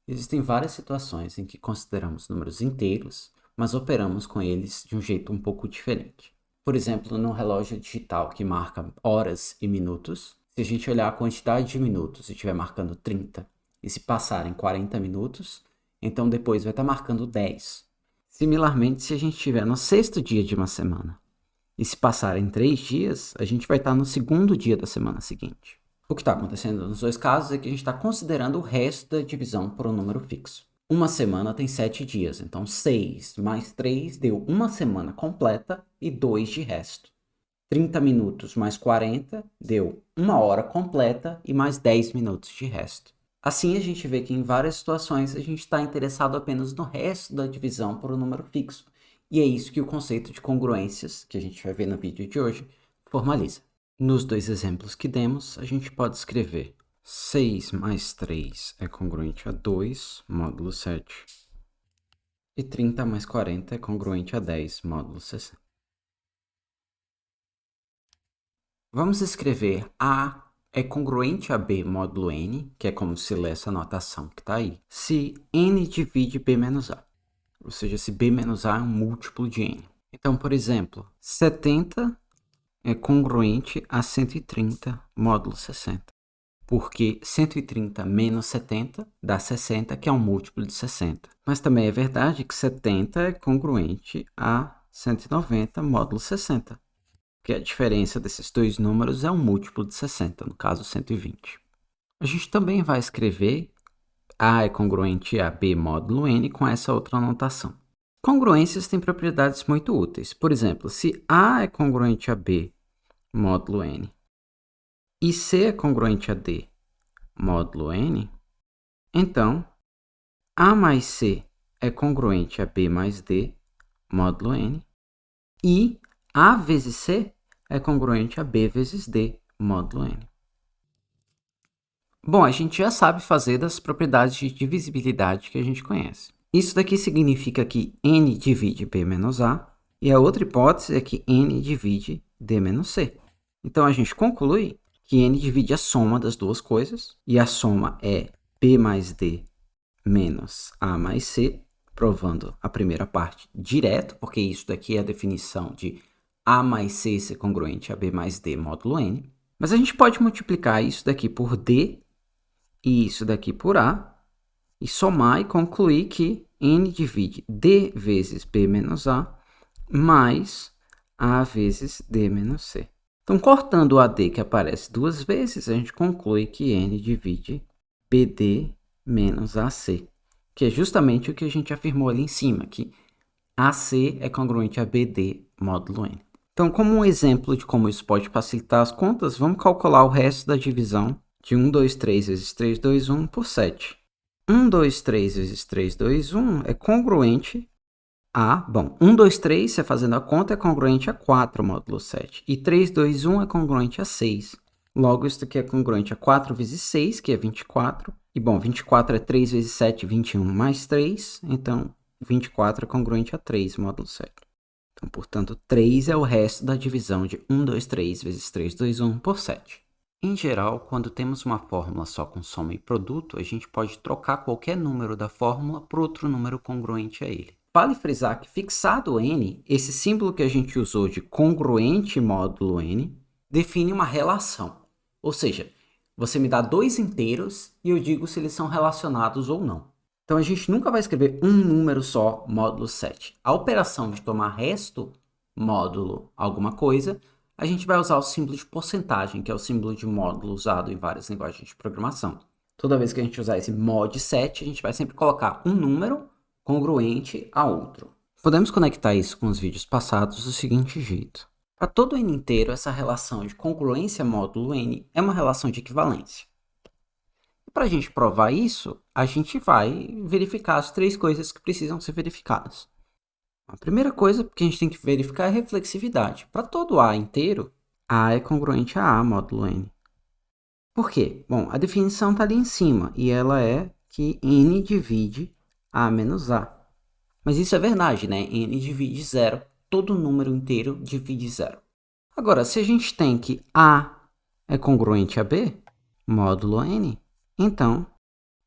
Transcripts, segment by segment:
Existem várias situações em que consideramos números inteiros, mas operamos com eles de um jeito um pouco diferente. Por exemplo, no relógio digital que marca horas e minutos, se a gente olhar a quantidade de minutos e estiver marcando 30, e se passarem 40 minutos, então depois vai estar marcando 10. Similarmente, se a gente estiver no sexto dia de uma semana, e se passarem 3 dias, a gente vai estar no segundo dia da semana seguinte. O que está acontecendo nos dois casos é que a gente está considerando o resto da divisão por um número fixo. Uma semana tem 7 dias, então 6 mais 3 deu uma semana completa e 2 de resto. 30 minutos mais 40 deu uma hora completa e mais 10 minutos de resto. Assim, a gente vê que em várias situações a gente está interessado apenas no resto da divisão por um número fixo. E é isso que o conceito de congruências, que a gente vai ver no vídeo de hoje, formaliza. Nos dois exemplos que demos, a gente pode escrever 6 mais 3 é congruente a 2, módulo 7. E 30 mais 40 é congruente a 10, módulo 60. Vamos escrever A é congruente a B módulo N, que é como se lê essa notação que está aí, se N divide B menos A. Ou seja, se B menos A é um múltiplo de N. Então, por exemplo, 70 é congruente a 130 módulo 60. Porque 130 menos 70 dá 60, que é um múltiplo de 60. Mas também é verdade que 70 é congruente a 190 módulo 60. Que a diferença desses dois números é um múltiplo de 60, no caso 120. A gente também vai escrever A é congruente a B módulo N com essa outra notação. Congruências têm propriedades muito úteis. Por exemplo, se A é congruente a B módulo N e C é congruente a D módulo N, então A mais C é congruente a B mais D módulo N e A vezes C é congruente a B vezes D módulo N. Bom, a gente já sabe fazer das propriedades de divisibilidade que a gente conhece. Isso daqui significa que N divide B menos A, e a outra hipótese é que N divide D menos C. Então, a gente conclui que N divide a soma das duas coisas, e a soma é B mais D menos A mais C, provando a primeira parte direto, porque isso daqui é a definição de A mais C ser congruente a B mais D módulo N. Mas a gente pode multiplicar isso daqui por D e isso daqui por A, e somar e concluir que N divide D vezes B menos A, mais A vezes D menos C. Então, cortando o AD que aparece duas vezes, a gente conclui que N divide BD menos AC, que é justamente o que a gente afirmou ali em cima, que AC é congruente a BD módulo N. Então, como um exemplo de como isso pode facilitar as contas, vamos calcular o resto da divisão de 1, 2, 3 vezes 3, 2, 1 por 7. 1, 2, 3 vezes 3, 2, 1 é congruente a... Bom, 1, 2, 3, você fazendo a conta, é congruente a 4 módulo 7. E 3, 2, 1 é congruente a 6. Logo, isso aqui é congruente a 4 vezes 6, que é 24. E, bom, 24 é 3 vezes 7, 21 mais 3. Então, 24 é congruente a 3 módulo 7. Então, portanto, 3 é o resto da divisão de 1, 2, 3 vezes 3, 2, 1 por 7. Em geral, quando temos uma fórmula só com soma e produto, a gente pode trocar qualquer número da fórmula por outro número congruente a ele. Vale frisar que, fixado n, esse símbolo que a gente usou de congruente módulo n define uma relação. Ou seja, você me dá dois inteiros e eu digo se eles são relacionados ou não. Então, a gente nunca vai escrever um número só, módulo 7. A operação de tomar resto, módulo alguma coisa, a gente vai usar o símbolo de porcentagem, que é o símbolo de módulo usado em várias linguagens de programação. Toda vez que a gente usar esse mod 7, a gente vai sempre colocar um número congruente a outro. Podemos conectar isso com os vídeos passados do seguinte jeito. Para todo n inteiro, essa relação de congruência módulo n é uma relação de equivalência. Para a gente provar isso, a gente vai verificar as três coisas que precisam ser verificadas. A primeira coisa que a gente tem que verificar é a reflexividade. Para todo A inteiro, A é congruente a A módulo N. Por quê? Bom, a definição está ali em cima e ela é que N divide A menos A. Mas isso é verdade, né? N divide zero. Todo número inteiro divide zero. Agora, se a gente tem que A é congruente a B, módulo N, então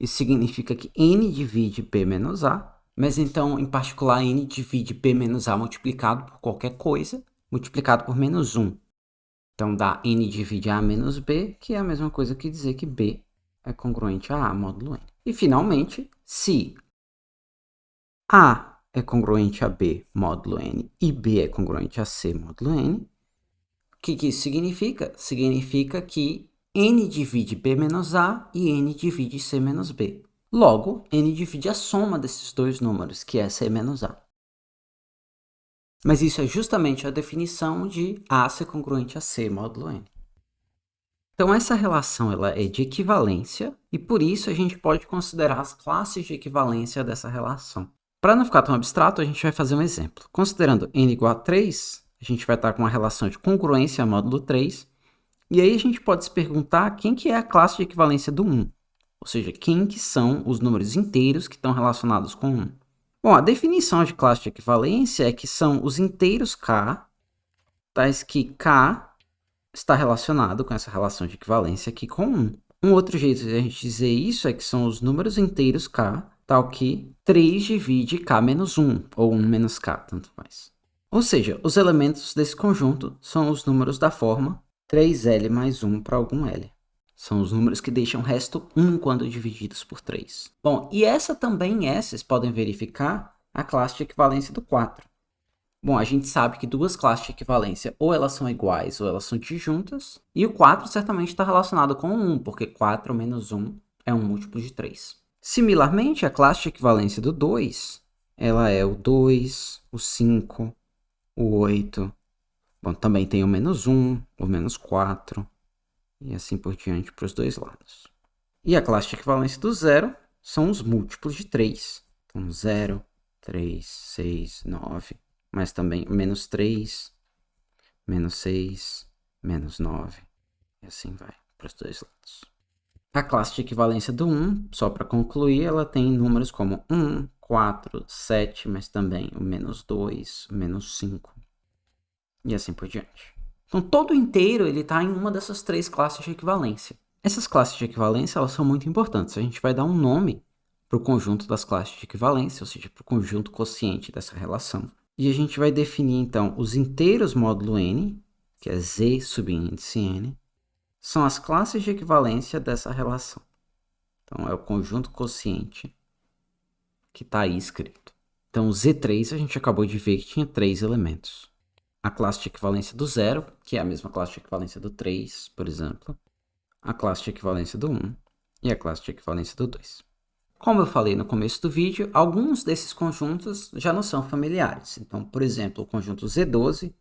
Isso significa que n divide b menos a, mas então, em particular, n divide b menos a multiplicado por qualquer coisa, multiplicado por menos 1. Então, dá n divide a menos b, que é a mesma coisa que dizer que b é congruente a módulo n. E, finalmente, se a é congruente a b módulo n e b é congruente a c módulo n, o que isso significa? Significa que n divide b menos a e n divide c menos b. Logo, n divide a soma desses dois números, que é c menos a. Mas isso é justamente a definição de a ser congruente a c módulo n. Então, essa relação ela é de equivalência e, por isso, a gente pode considerar as classes de equivalência dessa relação. Para não ficar tão abstrato, a gente vai fazer um exemplo. Considerando n igual a 3, a gente vai estar com uma relação de congruência módulo 3, e aí a gente pode se perguntar quem que é a classe de equivalência do 1, ou seja, quem que são os números inteiros que estão relacionados com 1. Bom, a definição de classe de equivalência é que são os inteiros k, tais que k está relacionado com essa relação de equivalência aqui com 1. Um outro jeito de a gente dizer isso é que são os números inteiros k, tal que 3 divide k menos 1, ou 1 menos k, tanto faz. Ou seja, os elementos desse conjunto são os números da forma 3L mais 1 para algum L. São os números que deixam o resto 1 quando divididos por 3. Bom, e essa também é, vocês podem verificar, a classe de equivalência do 4. Bom, a gente sabe que duas classes de equivalência ou elas são iguais ou elas são disjuntas, e o 4 certamente está relacionado com o 1, porque 4 menos 1 é um múltiplo de 3. Similarmente, a classe de equivalência do 2, ela é o 2, o 5, o 8, bom, também tem o menos 1, o menos 4, e assim por diante para os dois lados. E a classe de equivalência do 0 são os múltiplos de 3. Então, 0, 3, 6, 9, mas também menos 3, menos 6, menos 9, e assim vai para os dois lados. A classe de equivalência do 1, só para concluir, ela tem números como 1, 4, 7, mas também o menos 2, menos 5, e assim por diante. Então, todo inteiro está em uma dessas três classes de equivalência. Essas classes de equivalência elas são muito importantes. A gente vai dar um nome para o conjunto das classes de equivalência, ou seja, para o conjunto quociente dessa relação. E a gente vai definir, então, os inteiros módulo n, que é z subíndice n, são as classes de equivalência dessa relação. Então, é o conjunto quociente que está aí escrito. Então, o Z3 a gente acabou de ver que tinha 3 elementos. A classe de equivalência do 0, que é a mesma classe de equivalência do 3, por exemplo. A classe de equivalência do 1 e a classe de equivalência do 2. Como eu falei no começo do vídeo, alguns desses conjuntos já não são familiares. Então, por exemplo, o conjunto Z12,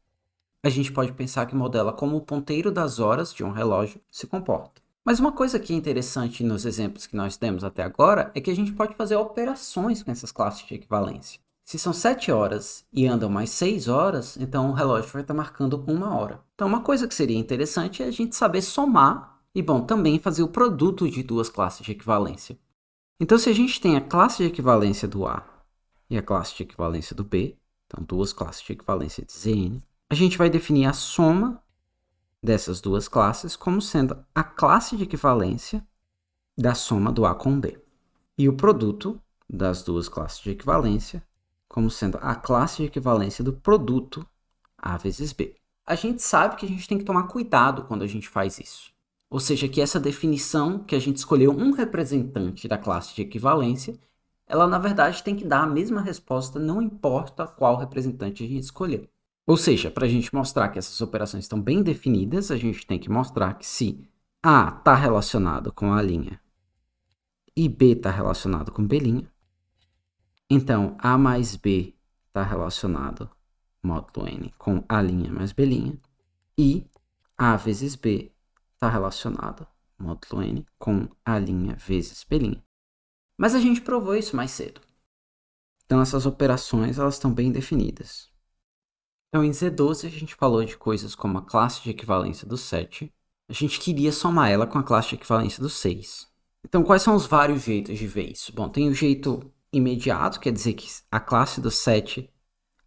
a gente pode pensar que modela como o ponteiro das horas de um relógio se comporta. Mas uma coisa que é interessante nos exemplos que nós temos até agora é que a gente pode fazer operações com essas classes de equivalência. Se são 7 horas e andam mais 6 horas, então o relógio vai estar marcando 1 hora. Então, uma coisa que seria interessante é a gente saber somar e, bom, também fazer o produto de duas classes de equivalência. Então, se a gente tem a classe de equivalência do A e a classe de equivalência do B, então duas classes de equivalência de Zn, a gente vai definir a soma dessas duas classes como sendo a classe de equivalência da soma do A com o B. E o produto das duas classes de equivalência como sendo a classe de equivalência do produto A vezes B. A gente sabe que a gente tem que tomar cuidado quando a gente faz isso. Ou seja, que essa definição que a gente escolheu um representante da classe de equivalência, ela na verdade tem que dar a mesma resposta, não importa qual representante a gente escolheu. Ou seja, para a gente mostrar que essas operações estão bem definidas, a gente tem que mostrar que se A está relacionado com A' e B está relacionado com B', então A mais B está relacionado, módulo n, com A' mais B', e A vezes B está relacionado, módulo n, com A' vezes B'. Mas a gente provou isso mais cedo. Então, essas operações elas estão bem definidas. Então, em Z12, a gente falou de coisas como a classe de equivalência do 7. A gente queria somar ela com a classe de equivalência do 6. Então, quais são os vários jeitos de ver isso? Bom, tem o jeito imediato, quer dizer que a classe do 7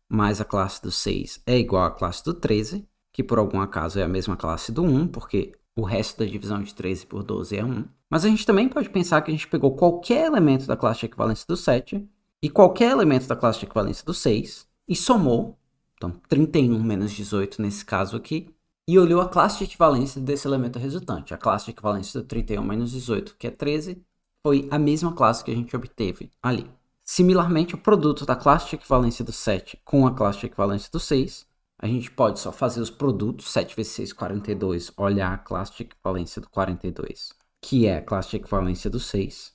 mais a classe do 6 é igual à classe do 13, que por algum acaso é a mesma classe do 1, porque o resto da divisão de 13 por 12 é 1. Mas a gente também pode pensar que a gente pegou qualquer elemento da classe de equivalência do 7 e qualquer elemento da classe de equivalência do 6 e somou, então 31 menos 18 nesse caso aqui, e olhou a classe de equivalência desse elemento resultante. A classe de equivalência do 31 menos 18, que é 13, foi a mesma classe que a gente obteve ali. Similarmente, o produto da classe de equivalência do 7 com a classe de equivalência do 6, a gente pode só fazer os produtos, 7 vezes 6, 42, olhar a classe de equivalência do 42, que é a classe de equivalência do 6.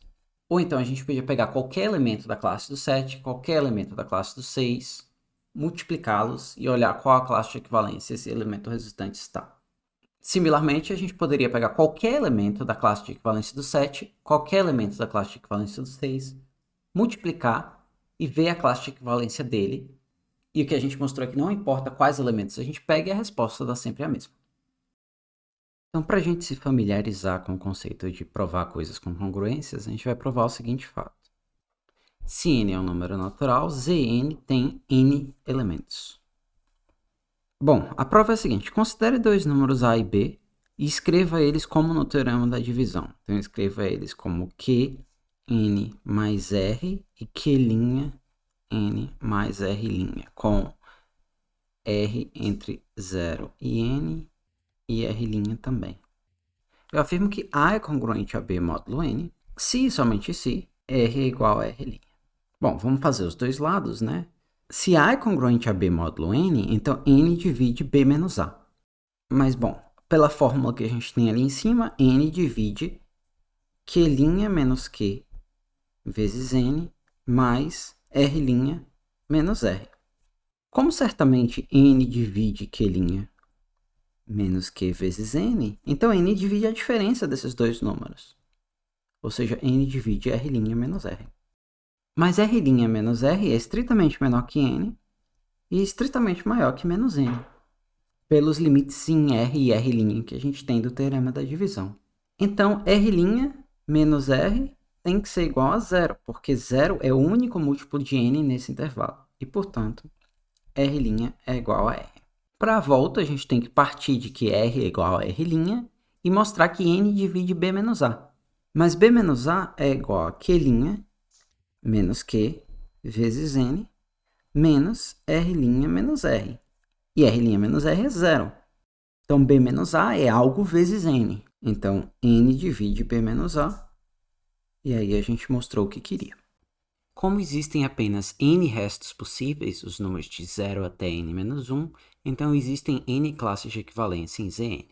Ou então a gente podia pegar qualquer elemento da classe do 7, qualquer elemento da classe do 6, multiplicá-los e olhar qual a classe de equivalência esse elemento resultante está. Similarmente, a gente poderia pegar qualquer elemento da classe de equivalência do 7, qualquer elemento da classe de equivalência do 6, multiplicar e ver a classe de equivalência dele. E o que a gente mostrou é que não importa quais elementos a gente pega, a resposta dá sempre a mesma. Então, para a gente se familiarizar com o conceito de provar coisas com congruências, a gente vai provar o seguinte fato. Se n é um número natural, Zn tem n elementos. Bom, a prova é a seguinte. Considere dois números A e B e escreva eles como no teorema da divisão. Então, escreva eles como Qn mais R e Q'N mais R', com R entre 0 e N e R' também. Eu afirmo que A é congruente a B módulo N, se e somente se R é igual a R'. Bom, vamos fazer os dois lados, né? Se A é congruente a B módulo N, então N divide B menos A. Mas, bom, pela fórmula que a gente tem ali em cima, N divide Q' menos Q vezes N mais R' menos R. Como certamente N divide Q' menos Q vezes N, então N divide a diferença desses dois números. Ou seja, N divide R' menos R. Mas R' menos R é estritamente menor que N e estritamente maior que menos N, pelos limites em R e R' que a gente tem do teorema da divisão. Então, R' menos R tem que ser igual a zero, porque zero é o único múltiplo de N nesse intervalo. E, portanto, R' é igual a R. Para a volta, a gente tem que partir de que R é igual a R' e mostrar que N divide B menos A. Mas B menos A é igual a Q' menos Q vezes N menos R' menos R. E R' menos R é zero. Então, B menos A é algo vezes N. Então, N divide B menos A. E aí a gente mostrou o que queria. Como existem apenas N restos possíveis, os números de 0 até N menos 1, então existem N classes de equivalência em Zn.